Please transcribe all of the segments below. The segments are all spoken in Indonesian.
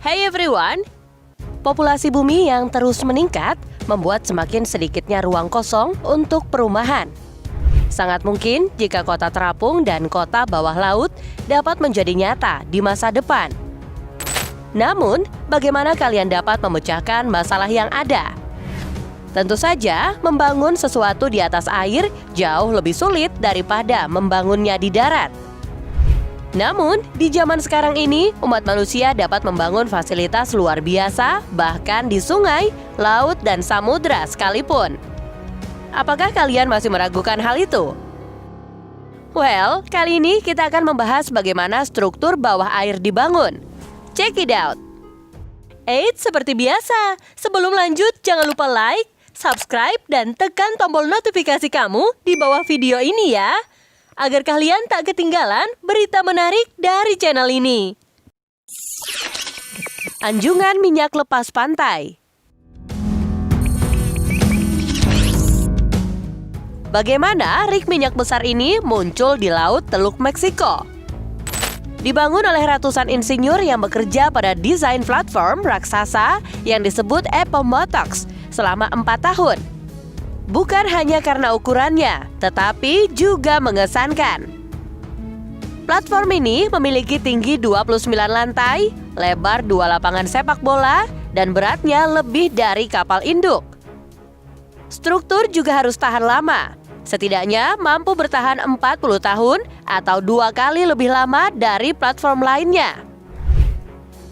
Hey everyone! Populasi bumi yang terus meningkat membuat semakin sedikitnya ruang kosong untuk perumahan. Sangat mungkin jika kota terapung dan kota bawah laut dapat menjadi nyata di masa depan. Namun, bagaimana kalian dapat memecahkan masalah yang ada? Tentu saja, membangun sesuatu di atas air jauh lebih sulit daripada membangunnya di darat. Namun, di zaman sekarang ini, umat manusia dapat membangun fasilitas luar biasa, bahkan di sungai, laut, dan samudra sekalipun. Apakah kalian masih meragukan hal itu? Well, kali ini kita akan membahas bagaimana struktur bawah air dibangun. Check it out! Eits, seperti biasa, sebelum lanjut jangan lupa like, subscribe, dan tekan tombol notifikasi kamu di bawah video ini ya, agar kalian tak ketinggalan berita menarik dari channel ini. Anjungan minyak lepas pantai. Bagaimana rig minyak besar ini muncul di Laut Teluk Meksiko? Dibangun oleh ratusan insinyur yang bekerja pada desain platform raksasa yang disebut Appomattox selama 4 tahun. Bukan hanya karena ukurannya, tetapi juga mengesankan. Platform ini memiliki tinggi 29 lantai, lebar 2 lapangan sepak bola, dan beratnya lebih dari kapal induk. Struktur juga harus tahan lama, setidaknya mampu bertahan 40 tahun atau 2 kali lebih lama dari platform lainnya.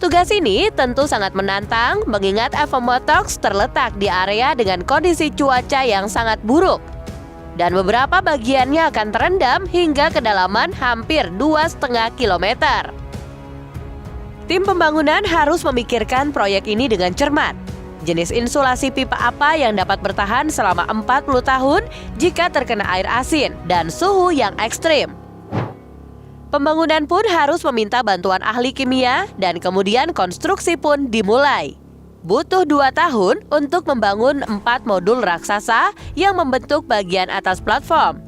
Tugas ini tentu sangat menantang mengingat Appomattox terletak di area dengan kondisi cuaca yang sangat buruk. Dan beberapa bagiannya akan terendam hingga kedalaman hampir 2,5 kilometer. Tim pembangunan harus memikirkan proyek ini dengan cermat. Jenis insulasi pipa apa yang dapat bertahan selama 40 tahun jika terkena air asin dan suhu yang ekstrim. Pembangunan pun harus meminta bantuan ahli kimia dan kemudian konstruksi pun dimulai. Butuh 2 tahun untuk membangun 4 modul raksasa yang membentuk bagian atas platform.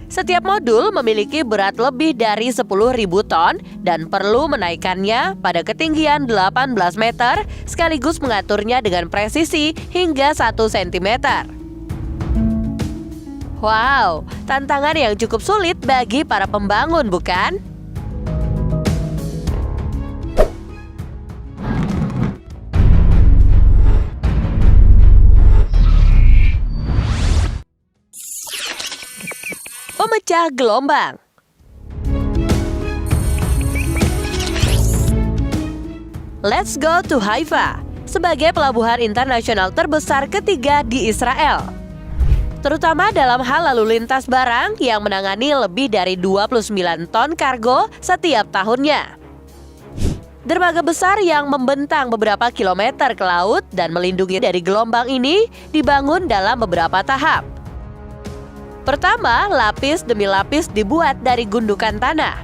Setiap modul memiliki berat lebih dari 10.000 ton dan perlu menaikkannya pada ketinggian 18 meter sekaligus mengaturnya dengan presisi hingga 1 cm. Wow, tantangan yang cukup sulit bagi para pembangun, bukan? Pemecah gelombang. Let's go to Haifa, sebagai pelabuhan internasional terbesar ketiga di Israel. Terutama dalam hal lalu lintas barang yang menangani lebih dari 29 ton kargo setiap tahunnya. Dermaga besar yang membentang beberapa kilometer ke laut dan melindungi dari gelombang ini dibangun dalam beberapa tahap. Pertama, lapis demi lapis dibuat dari gundukan tanah.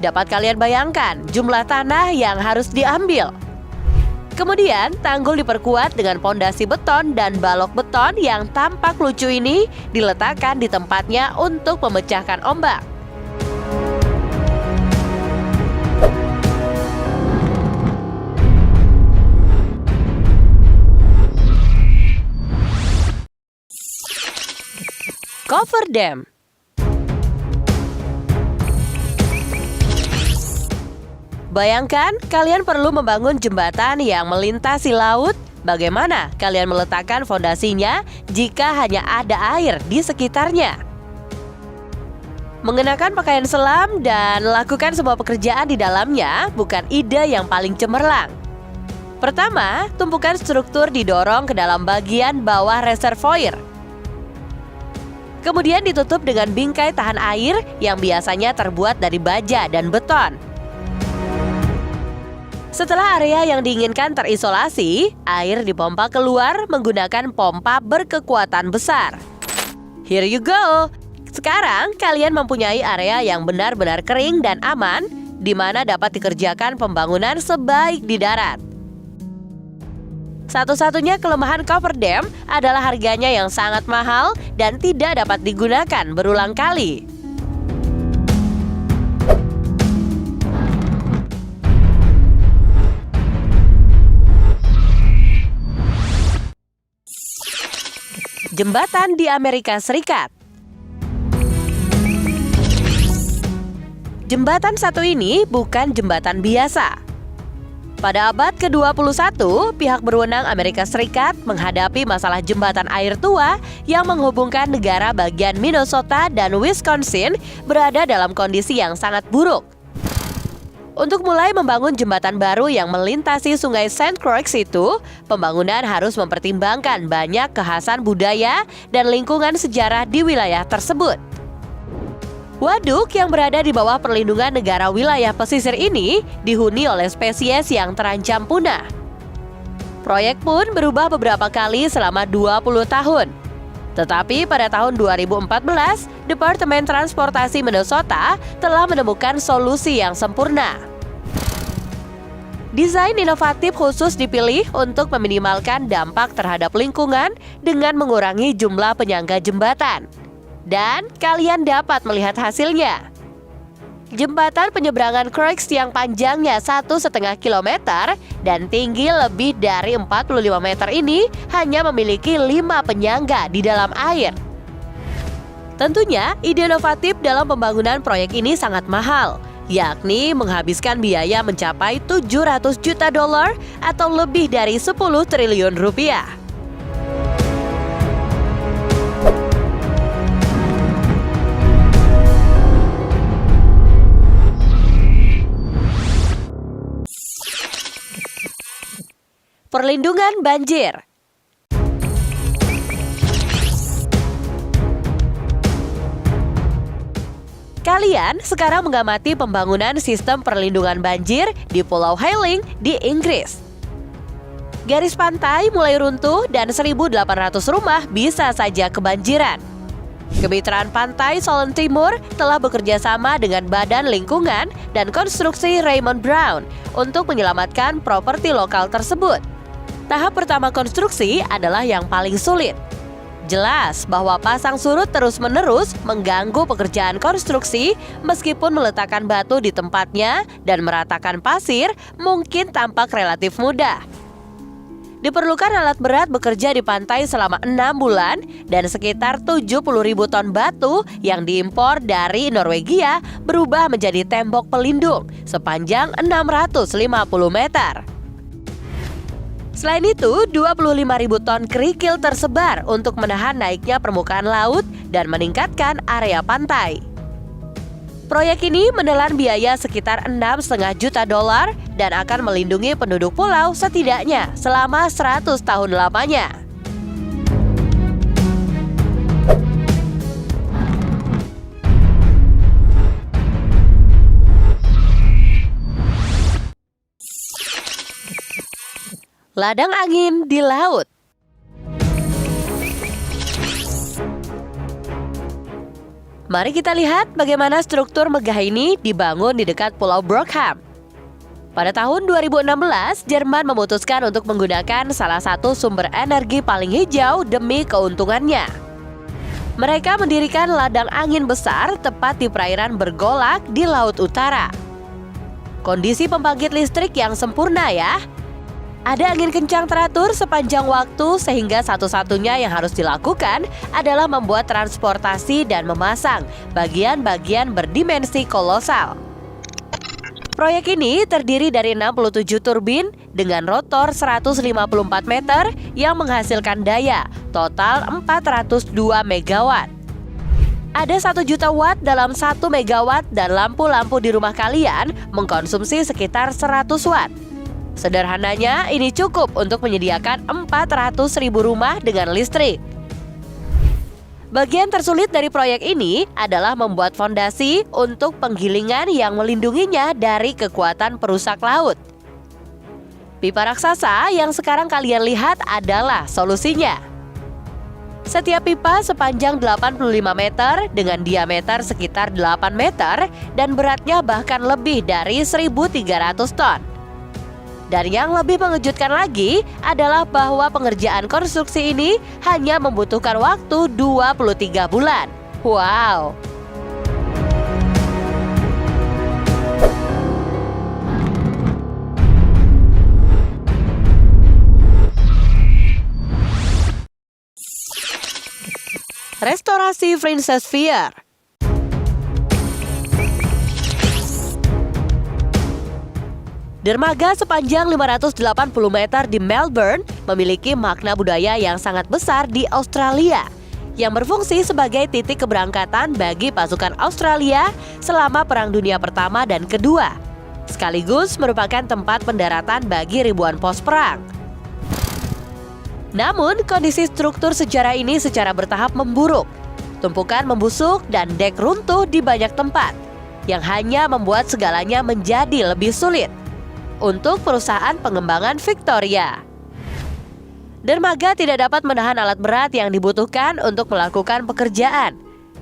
Dapat kalian bayangkan jumlah tanah yang harus diambil. Kemudian, tanggul diperkuat dengan pondasi beton dan balok beton yang tampak lucu ini diletakkan di tempatnya untuk memecahkan ombak. Cover dam. Bayangkan, kalian perlu membangun jembatan yang melintasi laut. Bagaimana kalian meletakkan fondasinya jika hanya ada air di sekitarnya? Mengenakan pakaian selam dan lakukan semua pekerjaan di dalamnya bukan ide yang paling cemerlang. Pertama, tumpukan struktur didorong ke dalam bagian bawah reservoir. Kemudian ditutup dengan bingkai tahan air yang biasanya terbuat dari baja dan beton. Setelah area yang diinginkan terisolasi, air dipompa keluar menggunakan pompa berkekuatan besar. Here you go! Sekarang kalian mempunyai area yang benar-benar kering dan aman, di mana dapat dikerjakan pembangunan sebaik di darat. Satu-satunya kelemahan cover dam adalah harganya yang sangat mahal dan tidak dapat digunakan berulang kali. jembatan di Amerika Serikat. Jembatan satu ini bukan jembatan biasa. Pada abad ke-21, pihak berwenang Amerika Serikat menghadapi masalah jembatan air tua yang menghubungkan negara bagian Minnesota dan Wisconsin berada dalam kondisi yang sangat buruk. Untuk mulai membangun jembatan baru yang melintasi sungai St. Croix itu, pembangunan harus mempertimbangkan banyak kekhasan budaya dan lingkungan sejarah di wilayah tersebut. Waduk yang berada di bawah perlindungan negara wilayah pesisir ini dihuni oleh spesies yang terancam punah. Proyek pun berubah beberapa kali selama 20 tahun. Tetapi pada tahun 2014, Departemen Transportasi Minnesota telah menemukan solusi yang sempurna. Desain inovatif khusus dipilih untuk meminimalkan dampak terhadap lingkungan dengan mengurangi jumlah penyangga jembatan. Dan kalian dapat melihat hasilnya. Jembatan penyeberangan Croix yang panjangnya 1,5 kilometer dan tinggi lebih dari 45 meter ini hanya memiliki 5 penyangga di dalam air. Tentunya, ide inovatif dalam pembangunan proyek ini sangat mahal, yakni menghabiskan biaya mencapai $700 juta atau lebih dari 10 triliun rupiah. Perlindungan banjir. Kalian sekarang mengamati pembangunan sistem perlindungan banjir di Pulau Highling di Inggris. Garis pantai mulai runtuh dan 1.800 rumah bisa saja kebanjiran. Kemitraan Pantai Solent Timur telah bekerja sama dengan Badan Lingkungan dan Konstruksi Raymond Brown untuk menyelamatkan properti lokal tersebut. Tahap pertama konstruksi adalah yang paling sulit. Jelas bahwa pasang surut terus-menerus mengganggu pekerjaan konstruksi meskipun meletakkan batu di tempatnya dan meratakan pasir mungkin tampak relatif mudah. Diperlukan alat berat bekerja di pantai selama 6 bulan dan sekitar 70.000 ton batu yang diimpor dari Norwegia berubah menjadi tembok pelindung sepanjang 650 meter. Selain itu, 25.000 ton kerikil tersebar untuk menahan naiknya permukaan laut dan meningkatkan area pantai. Proyek ini menelan biaya sekitar $6,5 juta dan akan melindungi penduduk pulau setidaknya selama 100 tahun lamanya. Ladang angin di laut. Mari kita lihat bagaimana struktur megah ini dibangun di dekat Pulau Bornholm. Pada tahun 2016, Jerman memutuskan untuk menggunakan salah satu sumber energi paling hijau demi keuntungannya. Mereka mendirikan ladang angin besar tepat di perairan bergolak di Laut Utara. Kondisi pembangkit listrik yang sempurna ya. Ada angin kencang teratur sepanjang waktu sehingga satu-satunya yang harus dilakukan adalah membuat transportasi dan memasang bagian-bagian berdimensi kolosal. Proyek ini terdiri dari 67 turbin dengan rotor 154 meter yang menghasilkan daya total 402 megawatt. Ada 1 juta watt dalam 1 megawatt dan lampu-lampu di rumah kalian mengkonsumsi sekitar 100 watt. Sederhananya, ini cukup untuk menyediakan 400.000 rumah dengan listrik. Bagian tersulit dari proyek ini adalah membuat fondasi untuk penggilingan yang melindunginya dari kekuatan perusak laut. Pipa raksasa yang sekarang kalian lihat adalah solusinya. Setiap pipa sepanjang 85 meter dengan diameter sekitar 8 meter dan beratnya bahkan lebih dari 1.300 ton. Dan yang lebih mengejutkan lagi adalah bahwa pengerjaan konstruksi ini hanya membutuhkan waktu 23 bulan. Wow! Restorasi Princess Pier. Dermaga sepanjang 580 meter di Melbourne memiliki makna budaya yang sangat besar di Australia, yang berfungsi sebagai titik keberangkatan bagi pasukan Australia selama Perang Dunia Pertama dan Kedua, sekaligus merupakan tempat pendaratan bagi ribuan pos perang. Namun, kondisi struktur sejarah ini secara bertahap memburuk. Tumpukan membusuk dan dek runtuh di banyak tempat, yang hanya membuat segalanya menjadi lebih sulit untuk perusahaan pengembangan Victoria. Dermaga tidak dapat menahan alat berat yang dibutuhkan untuk melakukan pekerjaan.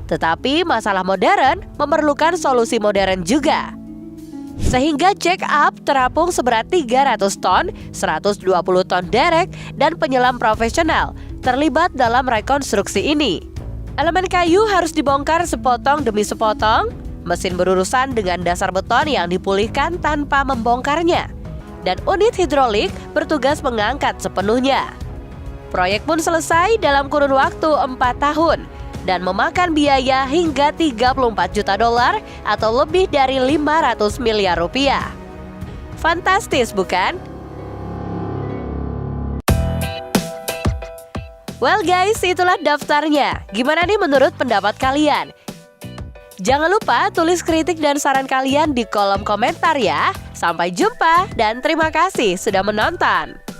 Tetapi masalah modern memerlukan solusi modern juga. Sehingga check-up terapung seberat 300 ton, 120 ton derek, dan penyelam profesional terlibat dalam rekonstruksi ini. Elemen kayu harus dibongkar sepotong demi sepotong, mesin berurusan dengan dasar beton yang dipulihkan tanpa membongkarnya, dan unit hidrolik bertugas mengangkat sepenuhnya. Proyek pun selesai dalam kurun waktu 4 tahun dan memakan biaya hingga 34 juta dolar atau lebih dari 500 miliar rupiah. Fantastis, bukan? Well guys, itulah daftarnya. Gimana nih menurut pendapat kalian? Jangan lupa tulis kritik dan saran kalian di kolom komentar ya. Sampai jumpa dan terima kasih sudah menonton.